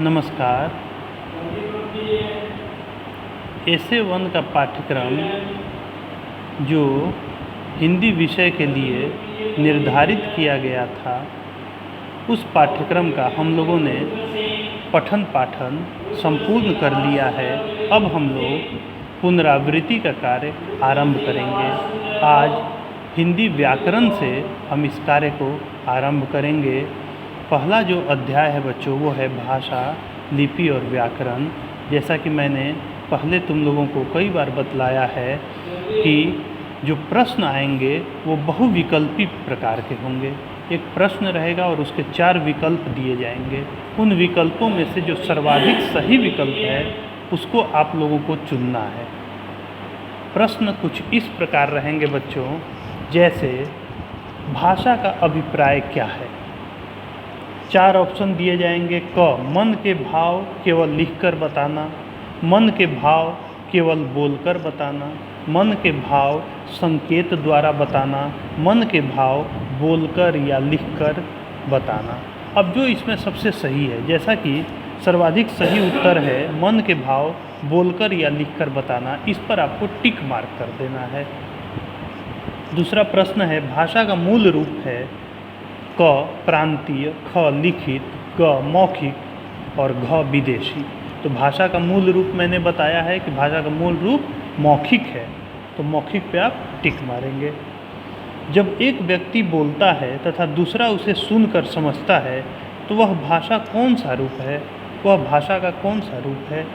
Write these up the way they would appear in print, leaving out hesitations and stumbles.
नमस्कार। एसे 1 का पाठ्यक्रम जो हिंदी विषय के लिए निर्धारित किया गया था, उस पाठ्यक्रम का हम लोगों ने पठन पाठन संपूर्ण कर लिया है। अब हम लोग पुनरावृत्ति का कार्य आरंभ करेंगे। आज हिंदी व्याकरण से हम इस कार्य को आरंभ करेंगे। पहला जो अध्याय है बच्चों, वो है भाषा, लिपि और व्याकरण। जैसा कि मैंने पहले तुम लोगों को कई बार बतलाया है कि जो प्रश्न आएंगे वो बहुविकल्पी प्रकार के होंगे। एक प्रश्न रहेगा और उसके 4 विकल्प दिए जाएंगे। उन विकल्पों में से जो सर्वाधिक सही विकल्प है उसको आप लोगों को चुनना है। प्रश्न कुछ इस प्रकार रहेंगे बच्चों, जैसे भाषा का अभिप्राय क्या है। 4 ऑप्शन दिए जाएंगे। क, मन के भाव केवल लिखकर बताना, मन के भाव केवल बोलकर बताना, मन के भाव संकेत द्वारा बताना, मन के भाव बोलकर या लिखकर बताना। अब जो इसमें सबसे सही है, जैसा कि सर्वाधिक सही उत्तर है मन के भाव बोलकर या लिखकर बताना, इस पर आपको टिक मार्क कर देना है। दूसरा प्रश्न है, भाषा का मूल रूप है क प्रांतीय, ख लिखित, ग मौखिक और घ विदेशी। तो भाषा का मूल रूप मैंने बताया है कि भाषा का मूल रूप मौखिक है, तो मौखिक पे आप टिक मारेंगे। जब एक व्यक्ति बोलता है तथा दूसरा उसे सुनकर समझता है तो वह भाषा कौन सा रूप है, वह भाषा का कौन सा रूप है।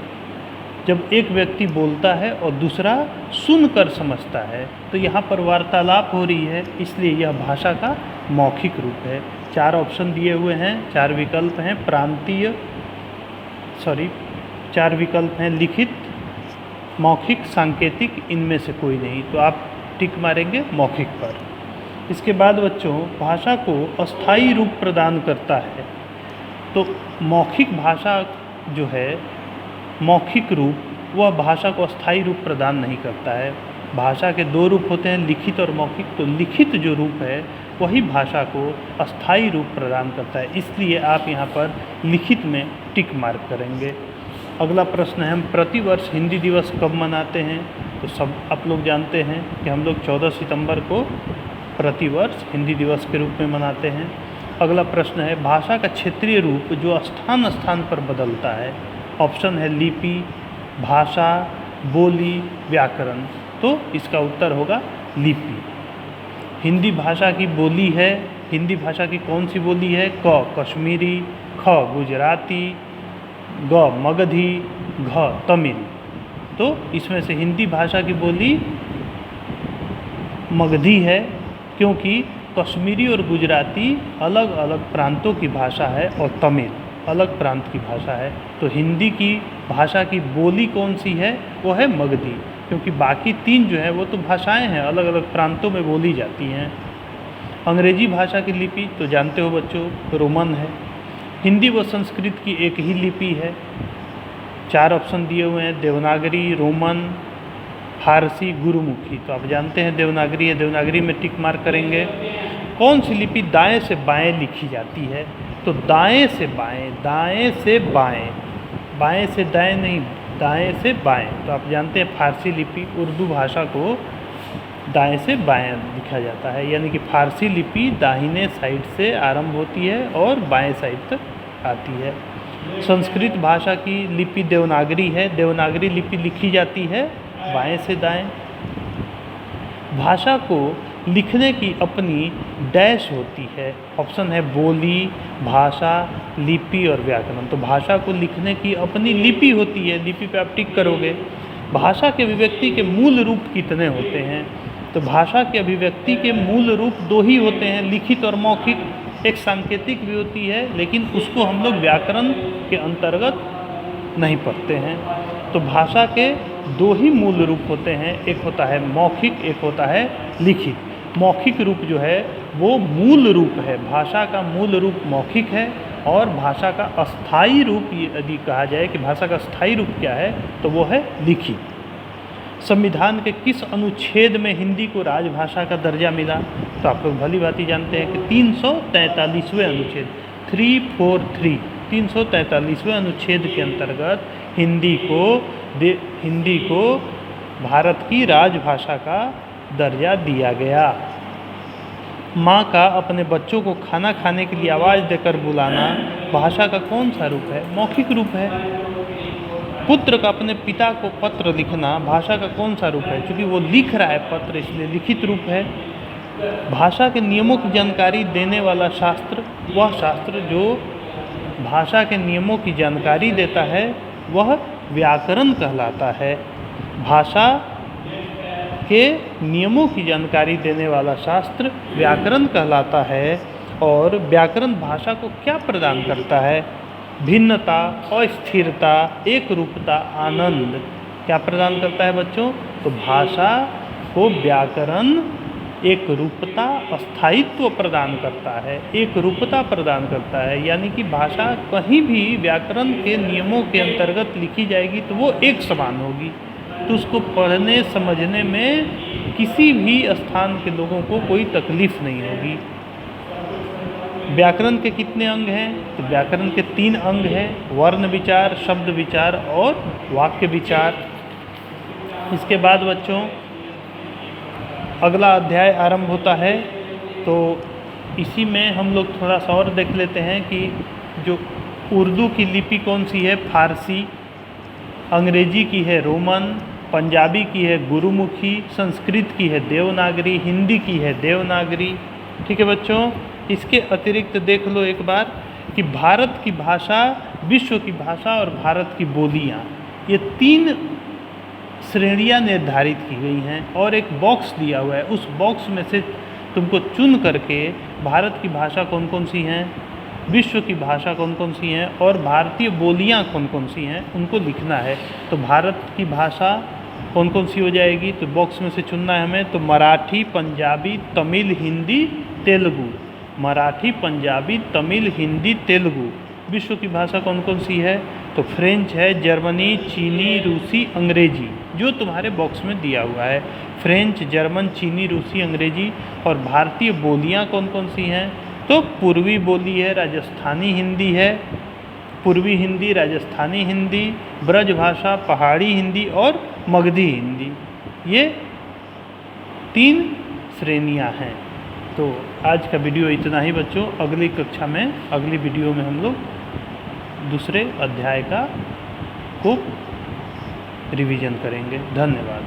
जब एक व्यक्ति बोलता है और दूसरा सुनकर समझता है तो यहाँ पर वार्तालाप हो रही है, इसलिए यह भाषा का मौखिक रूप है। 4 ऑप्शन दिए हुए हैं, 4 विकल्प हैं। 4 विकल्प हैं, लिखित, मौखिक, सांकेतिक, इनमें से कोई नहीं, तो आप टिक मारेंगे मौखिक पर। इसके बाद बच्चों, भाषा को अस्थायी रूप प्रदान करता है। तो मौखिक भाषा जो है, मौखिक रूप, वह भाषा को अस्थायी रूप प्रदान नहीं करता है। भाषा के 2 रूप होते हैं, लिखित और मौखिक। तो लिखित जो रूप है वही भाषा को अस्थायी रूप प्रदान करता है, इसलिए आप यहाँ पर लिखित में टिक मार्क करेंगे। अगला प्रश्न है, हम प्रतिवर्ष हिंदी दिवस कब मनाते हैं। तो सब आप लोग जानते हैं कि हम लोग 14 सितंबर को प्रतिवर्ष हिंदी दिवस के रूप में मनाते हैं। अगला प्रश्न है, भाषा का क्षेत्रीय रूप जो स्थान स्थान पर बदलता है। ऑप्शन है लिपि, भाषा, बोली, व्याकरण। तो इसका उत्तर होगा लिपि। हिंदी भाषा की बोली है, हिंदी भाषा की कौन सी बोली है। क कश्मीरी, ख गुजराती, ग मगधी, घ तमिल। तो इसमें से हिंदी भाषा की बोली मगधी है, क्योंकि कश्मीरी और गुजराती अलग अलग प्रांतों की भाषा है और तमिल अलग प्रांत की भाषा है। तो हिंदी की भाषा की बोली कौन सी है, वो है मगधी, क्योंकि बाकी 3 जो है वो तो भाषाएं हैं, अलग अलग प्रांतों में बोली जाती हैं। अंग्रेजी भाषा की लिपि तो जानते हो बच्चों, रोमन है। हिंदी व संस्कृत की एक ही लिपि है। 4 ऑप्शन दिए हुए हैं, देवनागरी, रोमन, फारसी, गुरुमुखी। तो आप जानते हैं देवनागरी है, देवनागरी में टिक मार्क करेंगे। कौन सी लिपि दाएं से बाएं लिखी जाती है। तो दाएं से बाएं, दाएं से बाएं, बाएं से दाएं नहीं, दाएं से बाएं। तो आप जानते हैं फारसी लिपि, उर्दू भाषा को दाएं से बाएं लिखा जाता है, यानी कि फारसी लिपि दाहिने साइड से आरंभ होती है और बाएं साइड तक आती है। संस्कृत भाषा की लिपि देवनागरी है, देवनागरी लिपि लिखी जाती है बाएं से दाएं। भाषा को लिखने की अपनी डैश होती है। ऑप्शन है बोली, भाषा, लिपि और व्याकरण। तो भाषा को लिखने की अपनी लिपि होती है, लिपि पे आप टिक करोगे। भाषा के अभिव्यक्ति के मूल रूप कितने होते हैं। तो भाषा के अभिव्यक्ति के मूल रूप 2 ही होते हैं, लिखित और मौखिक। एक सांकेतिक भी होती है, लेकिन उसको हम लोग व्याकरण के अंतर्गत नहीं पढ़ते हैं। तो भाषा के 2 ही मूल रूप होते हैं, एक होता है मौखिक, एक होता है लिखित। मौखिक रूप जो है वो मूल रूप है, भाषा का मूल रूप मौखिक है। और भाषा का अस्थायी रूप यदि कहा जाए कि भाषा का अस्थायी रूप क्या है, तो वो है लिखित। संविधान के किस अनुच्छेद में हिंदी को राजभाषा का दर्जा मिला। तो आप लोग भली भांति जानते हैं कि 343वें अनुच्छेद 343 343वें अनुच्छेद के अंतर्गत हिंदी को भारत की राजभाषा का दर्जा दिया गया। माँ का अपने बच्चों को खाना खाने के लिए आवाज़ देकर बुलाना भाषा का कौन सा रूप है? मौखिक रूप है। पुत्र का अपने पिता को पत्र लिखना भाषा का कौन सा रूप है? क्योंकि वो लिख रहा है पत्र, इसलिए लिखित रूप है। भाषा के नियमों की जानकारी देने वाला शास्त्र, वह शास्त्र जो भाषा के नियमों की जानकारी देता है वह व्याकरण कहलाता है। भाषा के नियमों की जानकारी देने वाला शास्त्र व्याकरण कहलाता है। और व्याकरण भाषा को क्या प्रदान करता है? भिन्नता, अस्थिरता, एक रूपता, आनंद। क्या प्रदान करता है बच्चों? तो भाषा को व्याकरण एक रूपता, अस्थायित्व प्रदान करता है, एक रूपता प्रदान करता है। यानी कि भाषा कहीं भी व्याकरण के नियमों के अंतर्गत लिखी जाएगी तो वो एक समान होगी, तो उसको पढ़ने समझने में किसी भी स्थान के लोगों को कोई तकलीफ नहीं होगी। व्याकरण के कितने अंग हैं? तो व्याकरण के 3 अंग हैं, वर्ण विचार, शब्द विचार और वाक्य विचार। इसके बाद बच्चों अगला अध्याय आरंभ होता है, तो इसी में हम लोग थोड़ा सा और देख लेते हैं कि जो उर्दू की लिपि कौन सी है? फारसी। अंग्रेजी की है रोमन, पंजाबी की है गुरुमुखी, संस्कृत की है देवनागरी, हिंदी की है देवनागरी। ठीक है बच्चों, इसके अतिरिक्त देख लो एक बार कि भारत की भाषा, विश्व की भाषा और भारत की बोलियाँ, ये 3 श्रेणियाँ निर्धारित की गई हैं और एक बॉक्स दिया हुआ है। उस बॉक्स में से तुमको चुन करके भारत की भाषा कौन कौन सी हैं, विश्व की भाषा कौन कौन सी हैं और भारतीय बोलियाँ कौन कौन सी हैं, उनको लिखना है। तो भारत की भाषा कौन कौन सी हो जाएगी? तो बॉक्स में से चुनना है हमें। तो मराठी, पंजाबी, तमिल, हिंदी, तेलुगु। मराठी, पंजाबी, तमिल, हिंदी, तेलुगु। विश्व की भाषा कौन कौन सी है? तो फ्रेंच है, जर्मनी, चीनी, रूसी, अंग्रेजी, जो तुम्हारे बॉक्स में दिया हुआ है। फ्रेंच, जर्मन, चीनी, रूसी, अंग्रेजी। और भारतीय बोलियाँ कौन कौन सी हैं? तो पूर्वी बोली है, राजस्थानी हिंदी है, पूर्वी हिंदी, राजस्थानी हिंदी, ब्रजभाषा, पहाड़ी हिंदी और मगधी हिंदी। ये 3 श्रेणियाँ हैं। तो आज का वीडियो इतना ही बच्चों। अगली कक्षा में, अगली वीडियो में हम लोग दूसरे अध्याय को रिवीजन करेंगे। धन्यवाद।